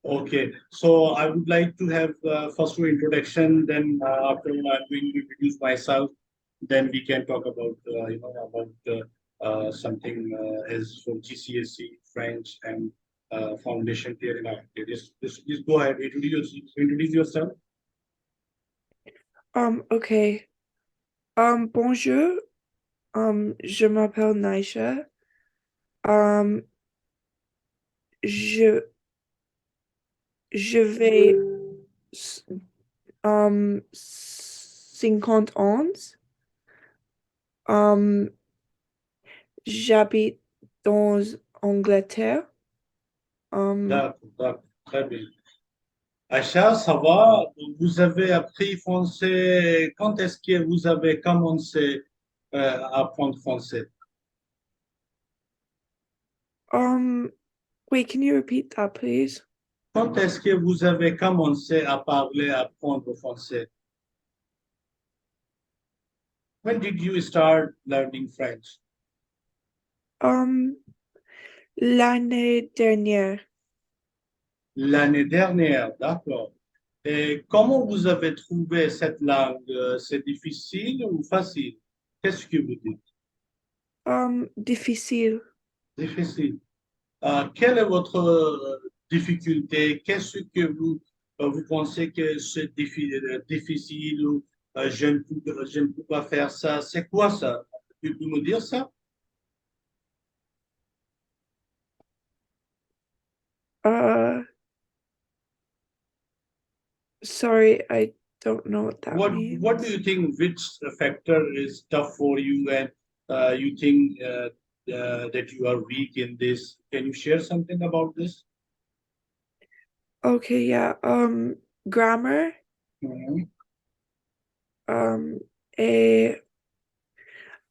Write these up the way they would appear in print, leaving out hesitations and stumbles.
Okay, so I would like to have first your introduction, then after I'm going to introduce myself, then we can talk about something as for GCSE, French, and foundation here in Africa. Just go ahead, introduce yourself. Okay. Bonjour. Je m'appelle Naisha. Um, je, je vais, s- 51. Um, j'habite dans Angleterre. Um, D'accord, d'accord, très bien. Acha, ça va? Vous avez appris français. Quand est-ce que vous avez commencé à apprendre français? um, Wait, can you repeat that, please? Quand est-ce que vous avez commencé à parler, à apprendre français? When did you start learning French? Um, L'année dernière. L'année dernière, d'accord. Et comment vous avez trouvé cette langue? C'est difficile ou facile? Qu'est-ce que vous dites? Difficile. Difficile. Quelle est votre difficulté? Qu'est-ce que vous pensez que c'est difficile ou je ne peux pas faire ça? C'est quoi ça? Tu peux me dire ça? Uh, Sorry, I don't know what that What do means. you think? Which factor is tough for you, and you think that you are weak in this? Can you share something about this? Okay, yeah. Grammar. Mhm. Um, a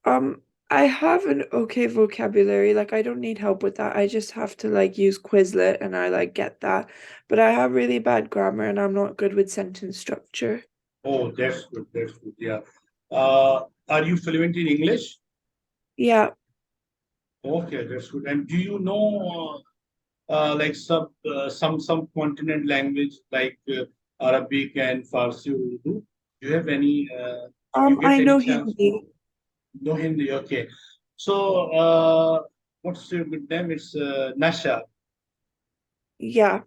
um, I have an okay vocabulary. Like I don't need help with that. I just have to like use Quizlet and I like get that. But I have really bad grammar and I'm not good with sentence structure. Oh, that's good. That's good. Yeah. Are you fluent in English? Yeah, Okay, that's good. And do you know like some continent language like Arabic and Farsi or Urdu? Do you have any? Did you get I any know chance? Hindi. No Hindi. Okay. So what's your good name? It's Nasha. Yeah,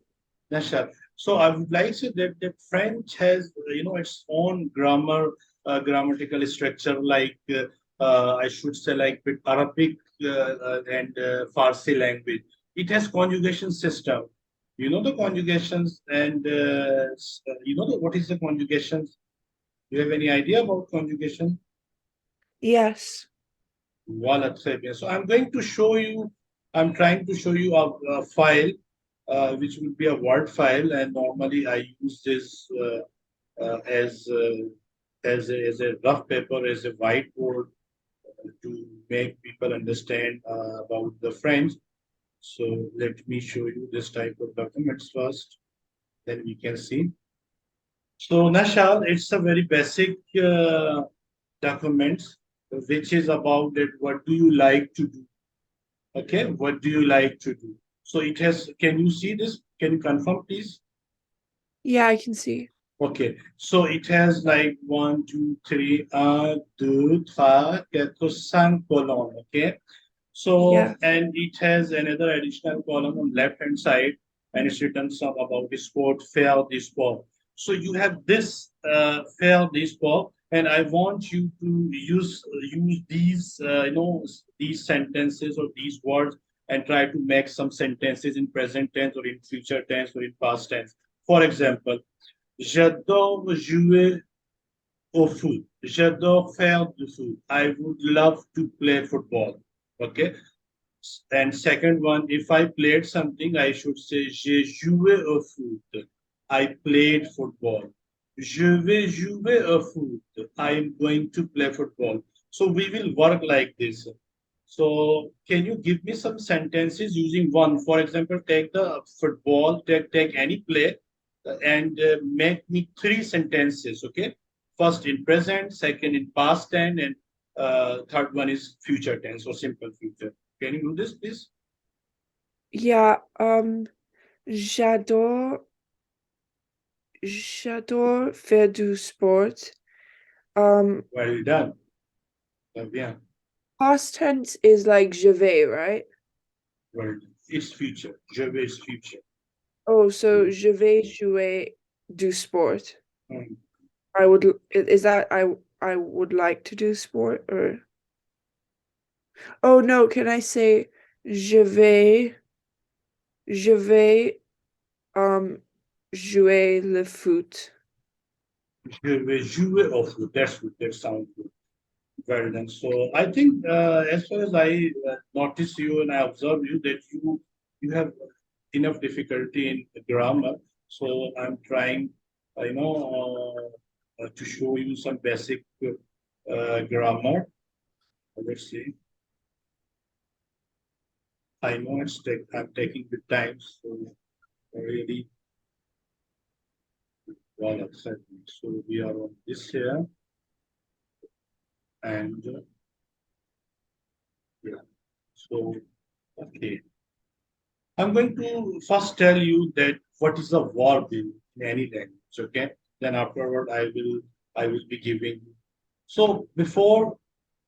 Nasha. So I would like to say that the French has its own grammatical structure like I should say like with Arabic and Farsi language. It has conjugation system. You know the conjugations and what is the conjugations? Do you have any idea about conjugation? yes. Voila, très bien. So I'm going to show you. I'm trying to show you a file which would be a Word file, and normally I use this as a rough paper, as a whiteboard to make people understand about the French. So let me show you this type of documents first, then we can see. So Nashal, it's a very basic document which is about that what do you like to do. Okay, what do you like to do? So it has, can you see this? Can you confirm, please? Yeah, I can see. Okay, so it has like one, two, three, deux, trois, quatre, cinq column. Okay, so Yeah. and it has another additional column on left hand side, and it's written some about the sport, fair the sport. So you have this fair the sport, and I want you to use these these sentences or these words and try to make some sentences in present tense or in future tense or in past tense. For example. J'adore jouer au foot. J'adore faire du foot. I would love to play football. Okay. And second one, if I played something, I should say j'ai joué au foot. I played football. Je vais jouer au foot. I am going to play football. So we will work like this. So can you give me some sentences using one? For example, take the football, take any play and make me three sentences, okay? First in present, second in past tense, and third one is future tense or simple future. Can you do this, please? Yeah. J'adore, j'adore faire du sport. Well done. Très bien. Past tense is like je vais, right? Well done. It's future. Je vais is future. Oh, so je vais jouer du sport. Mm. I would, is that I would like to do sport or oh no, can I say je vais um jouer le foot. Je vais jouer au foot. That's good. That sounds good. Well done. So I think as far as I notice you and I observe you that you have enough difficulty in grammar. So I'm trying, to show you some basic grammar. Let's see. I know I'm taking the time, so really well upset me. So we are on this here, and yeah. So okay. I'm going to first tell you that what is a verb in any language, okay? Then afterward I will be giving. So before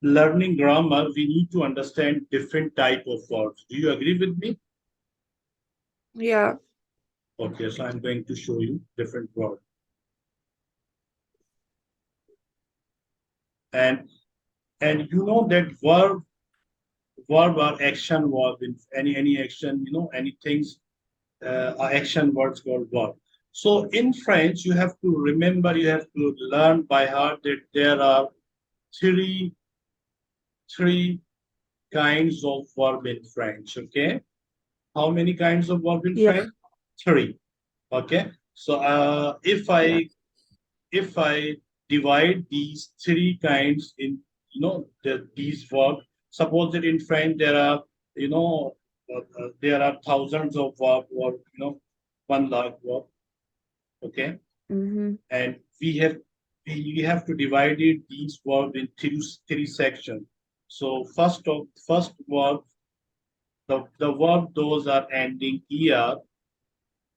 learning grammar, we need to understand different type of verbs. Do you agree with me? Yeah, Okay, so I'm going to show you different verbs. And you know that verb or action verb in any action, any things are action words called verb. So in French, you have to remember, you have to learn by heart that there are three three kinds of verb in French. Okay, how many kinds of verb in yeah, French? Three. Okay, so yeah. if I divide these three kinds in these verbs, suppose that in French there are there are thousands of verb or 1 lakh verb. Okay, Mm-hmm. and we have to divide it these verbs in three sections. So first verb, the verb those are ending er.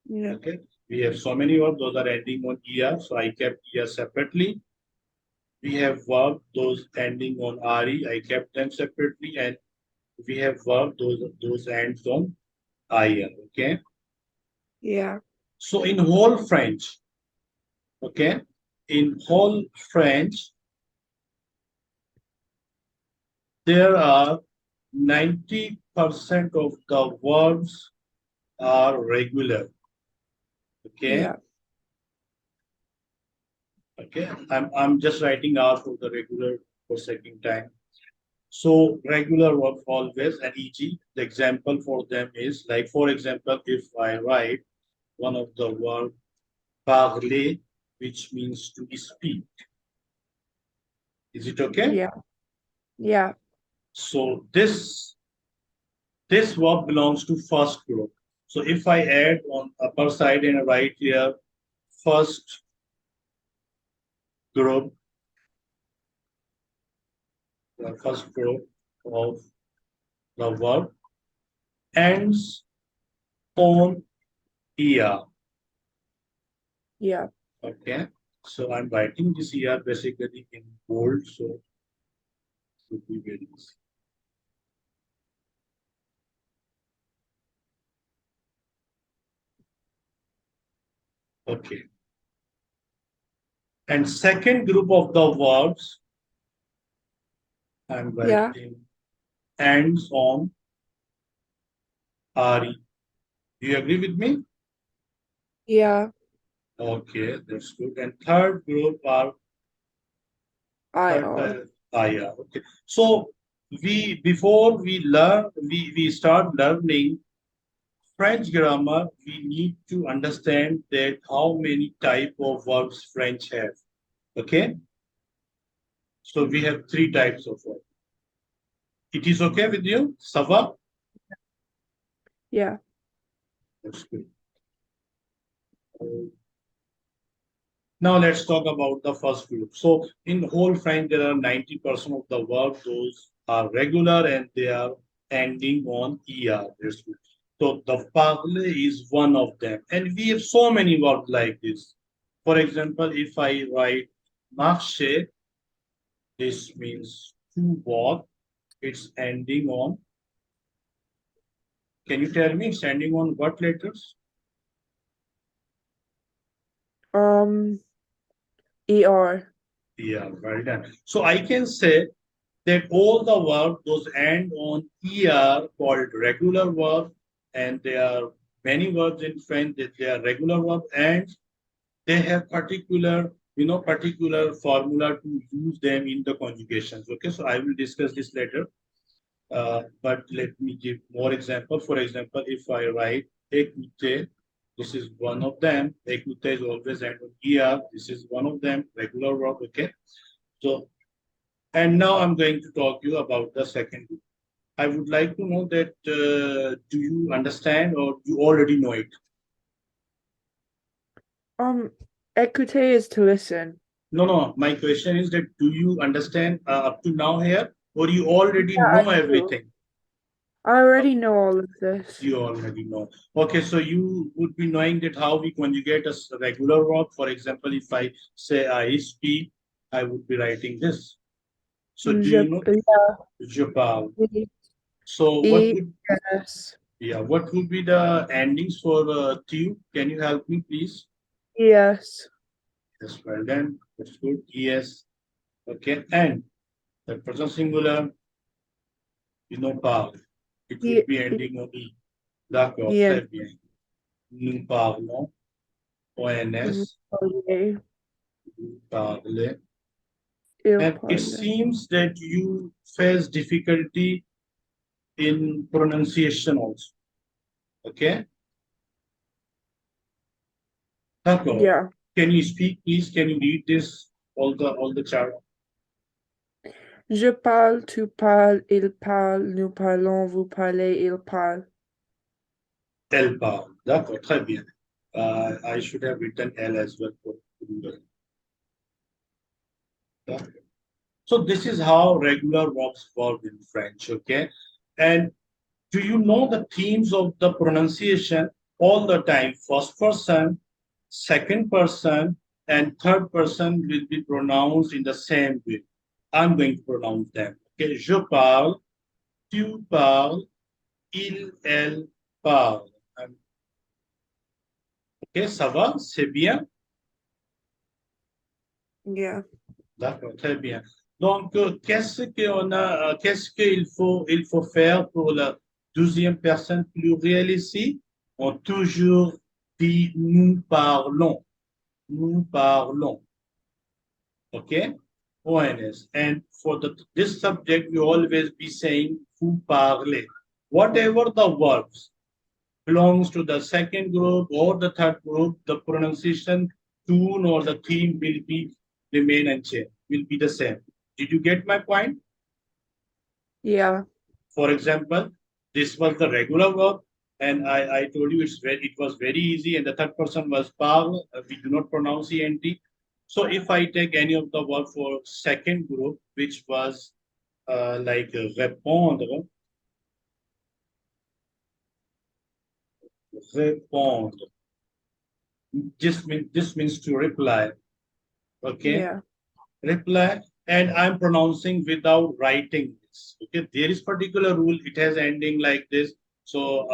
Yeah, Okay, we have so many verbs those are ending on er, so I kept er separately. We have verb those ending on re, I kept them separately, and we have verb those ends on ir. Okay, yeah, so in whole French, okay, in whole French there are 90% of the verbs are regular. Okay. yeah, Okay. I'm just writing out for the regular for second time. So regular verb always and e.g. The example for them is like, for example, if I write one of the verb parler, which means to speak. Is it okay? yeah, yeah, So this verb belongs to first group. So if I add on upper side and right here, first group, the first group of the verb ends on er. yeah, Okay. So I'm writing this er basically in bold, so it should be very easy. Okay. And second group of the verbs I'm yeah, writing ends on re. Do you agree with me? yeah. Okay, that's good. And third group are I third are. yeah. Okay. So before we start learning French grammar, we need to understand that how many type of verbs French have. Okay. So we have three types of verbs. It is okay with you? Ça va? Yeah, That's good. Now let's talk about the first group. So in whole French, there are 90% of the verbs, those are regular and they are ending on er. That's good. So the parler is one of them. And we have so many words like this. For example, if I write marcher, this means to walk. It's ending on. Can you tell me it's ending on what letters? ER. Yeah, very done. So I can say that all the verbs those end on er called regular verbs, and there are many verbs in French that they are regular verbs, and they have particular formula to use them in the conjugations. Okay, so I will discuss this later. But let me give more example. For example, if I write écouter, this is one of them. Écouter is always end on er. This is one of them, regular verb. Okay. So, and now I'm going to talk to you about the second group. I would like to know that do you understand or you already know it? Écouter is to listen. No, no. My question is that do you understand up to now here, or you already Yeah, I know do. everything? I already know all of this. You already know. Okay, so you would be knowing that how we conjugate a regular verb. For example, if I say I speak, I would be writing this. So do you know? Yeah, Je parle. E, So E, S, what would be the endings for tu? Can you help me, please? yes, Yes, well done. That's good. Yes. Okay. And the present singular, parle. It E, would be ending on E. D'accord, E, très bien. Nous parlons, vous ONS, parlez, vous parlez. il And it parle. seems that you face difficulty in pronunciation also. Okay? D'accord. Yeah. Can you speak, please? Can you read this, all the chart? Je parle, tu parles, il parle, nous parlons, vous parlez, il parle. Elle parle. D'accord, très bien. I should have written L as well for Google. So this is how regular verbs work in French, okay? And do you know the themes of the pronunciation all the time? First person, second person, and third person will be pronounced in the same way. I'm going to pronounce them. Okay, je parle, tu parles, il, elle parle. Ok, ça va? C'est bien? Yeah. D'accord, très bien. Donc, qu'est-ce qu'il faut faire pour la deuxième personne plurielle ici? On toujours dit nous parlons. Nous parlons. Okay? ONS. And for this subject, we always be saying vous parlez. Whatever the verbs belongs to the second group or the third group, the pronunciation tune or the theme will be remain unchanged, will be the same. Did you get my point? Yeah. For example, this was the regular verb, and I told you it was very easy, and the third person was parle. We do not pronounce ent. So if I take any of the verb for second group, which was like répondre, répondre. This means to reply. Okay, Yeah. reply, and I'm pronouncing without writing this. Okay, there is particular rule. It has ending like this. So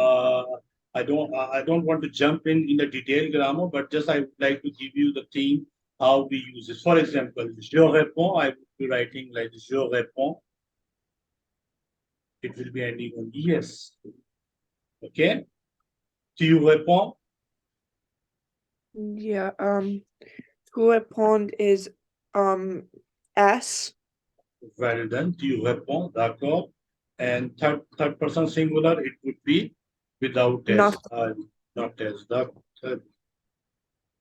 I don't want to jump in the detailed grammar, but just I would like to give you the theme how we use it. For example, je réponds. I would be writing like je réponds. It will be ending on yes. Okay, tu réponds. Yeah. To répondre is S. Well done. Tu réponds. D'accord. And third person singular, it would be without Not. s, not s.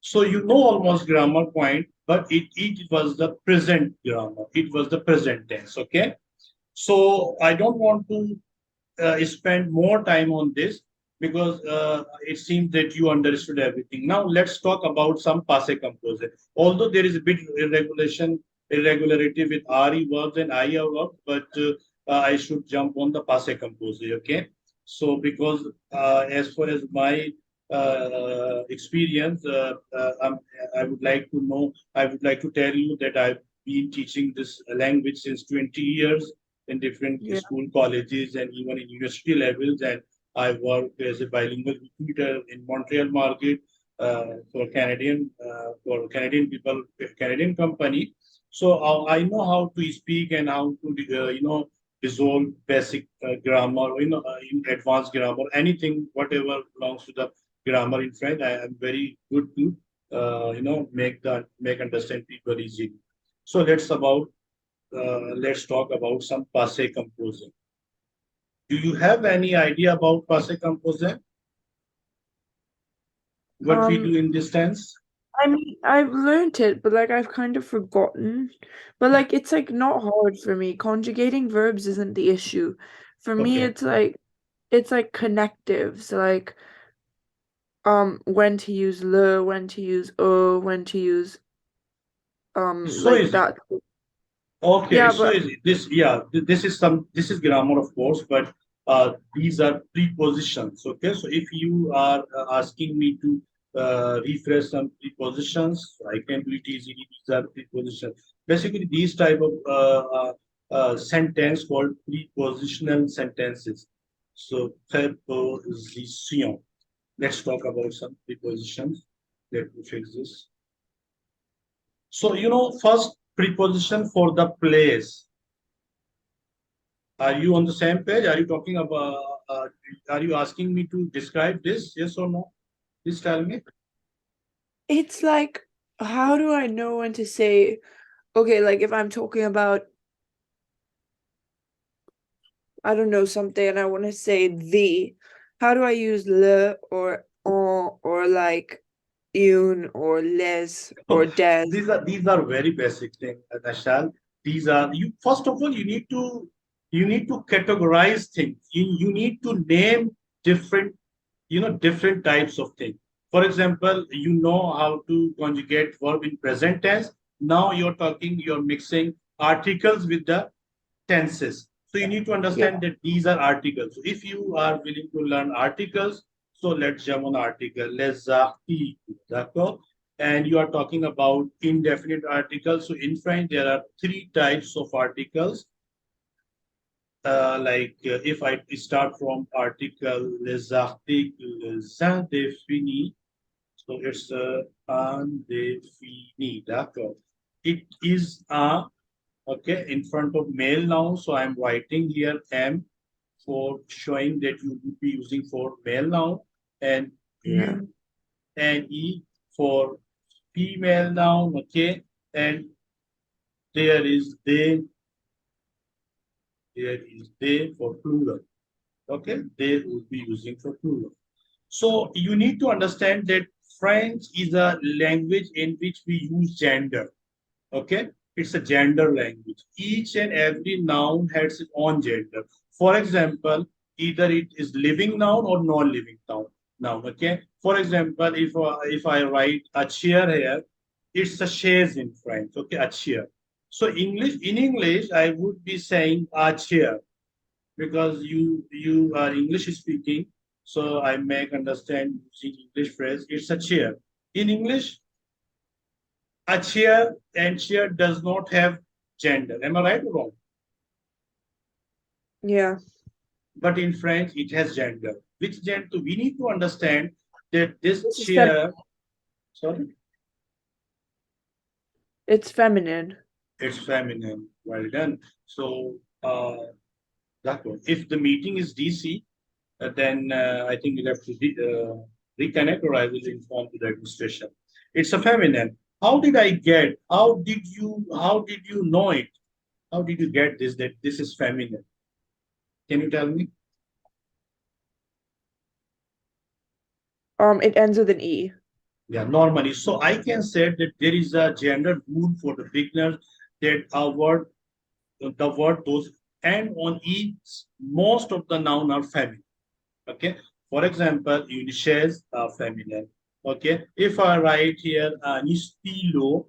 So you know almost grammar point, but it was the present grammar. It was the present tense. Okay. So I don't want to spend more time on this because it seems that you understood everything. Now let's talk about some passé composé. Although there is a bit irregularity with re verbs and ir verbs, but I should jump on the passé composé. Okay. So because as far as my experience, I would like to know, I would like to tell you that I've been teaching this language since 20 years in different Yeah. school, colleges, and even in university levels. And I work as a bilingual recruiter in Montreal market for Canadian people, Canadian company. So I know how to speak and how to resolve basic grammar, in advanced grammar, anything, whatever belongs to the grammar in French. I am very good to, make understand people easily. So let's talk about some passé composé. Do you have any idea about passé composé? What we Um, do in this tense? I mean, I've learned it, but like I've kind of forgotten. But like it's like not hard for me. Conjugating verbs isn't the issue. For me, Okay. it's like connectives, like when to use le, when to use o, when to use It's so like easy. that. Okay, Yeah, it's so but easy. This is grammar, of course, but these are prepositions. Okay, so if you are asking me to refresh some prepositions, I can do it easily. These are prepositions. Basically, these type of sentence called prepositional sentences. So preposition. Let's talk about some prepositions. Let me fix this. So, first preposition for the place. Are you on the same page? Are you talking about, are you asking me to describe this? Yes or no? Please tell me. it's like how do I know when to say okay, like if I'm talking about I don't know something and I want to say the, how do I use le or on or like une or les or des? These are very basic things, Nashal. These are you. First of all, you need to categorize things. You need to name different different types of things. For example, you know how to conjugate verb in present tense. Now you're mixing articles with the tenses. So you need to Yeah, understand that these are articles. So if you are willing to learn articles, so let's jump on article. Les articles, d'accord? And you are talking about indefinite articles. So in French, there are three types of articles. If I start from article, les articles indéfinis, so it's indéfini, d'accord? It is a okay in front of male noun, so I'm writing here m for showing that you would be using for male noun, and yeah, u and e for female noun, okay, and there is they for plural, okay, they would be using for plural. So you need to understand that French is a language in which we use gender. Okay, it's a gender language. Each and every noun has its own gender. For example, either it is living noun or non-living noun. Okay, for example, if I write a chair here, it's a chaise in French. Okay, a chair. So in English I would be saying a chair because you are English speaking, so I make understand using English phrase. It's a chair. In English, a chair and chair does not have gender. Am I right or wrong? yeah. But in French, it has gender. Which gender? We need to understand that this This is chair, sorry, it's feminine. it's feminine. Well done. So that one. If the meeting is DC, then I think you'll have to reconnect, or I will inform to the administration. It's a feminine. How did I get? How did you know it? How did you get this? That this is feminine? Can you tell me? It ends with an e. Yeah, normally. So I can say that there is a gender rule for the beginners that the word those end on e, most of the noun are feminine. Okay. For example, unishes are feminine. Okay. If I write here nistilo,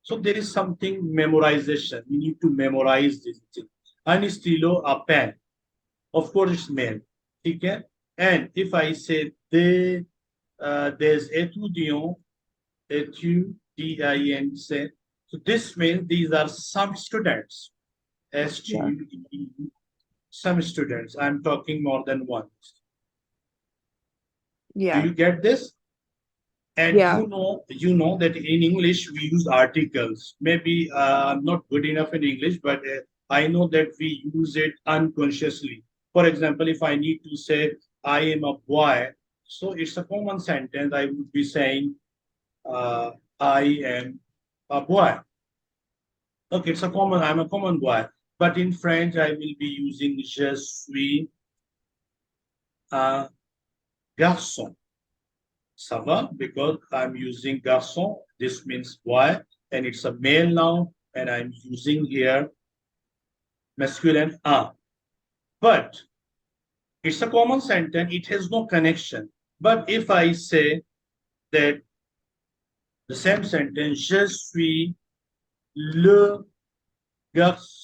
so there is something memorization. We need to memorize this thing. Anistilo, a pen. Of course, it's male. ठीक है? And if I say there's étudiant, étudiant, so this means these are some students. Yeah. S-T-U-D-E, some students. I'm talking more than one. Do Yeah. you get this? And Yeah. you know that in English we use articles. Maybe I'm not good enough in English, but I know that we use it unconsciously. For example, if I need to say I am a boy, so it's a common sentence. I would be saying I am a boy. Okay, I'm a common boy. But in French, I will be using je suis un garçon. Ça va? Because I'm using garçon. This means boy, and it's a male noun, and I'm using here masculine un. But it's a common sentence. It has no connection. But if I say that the same sentence, je suis le garçon,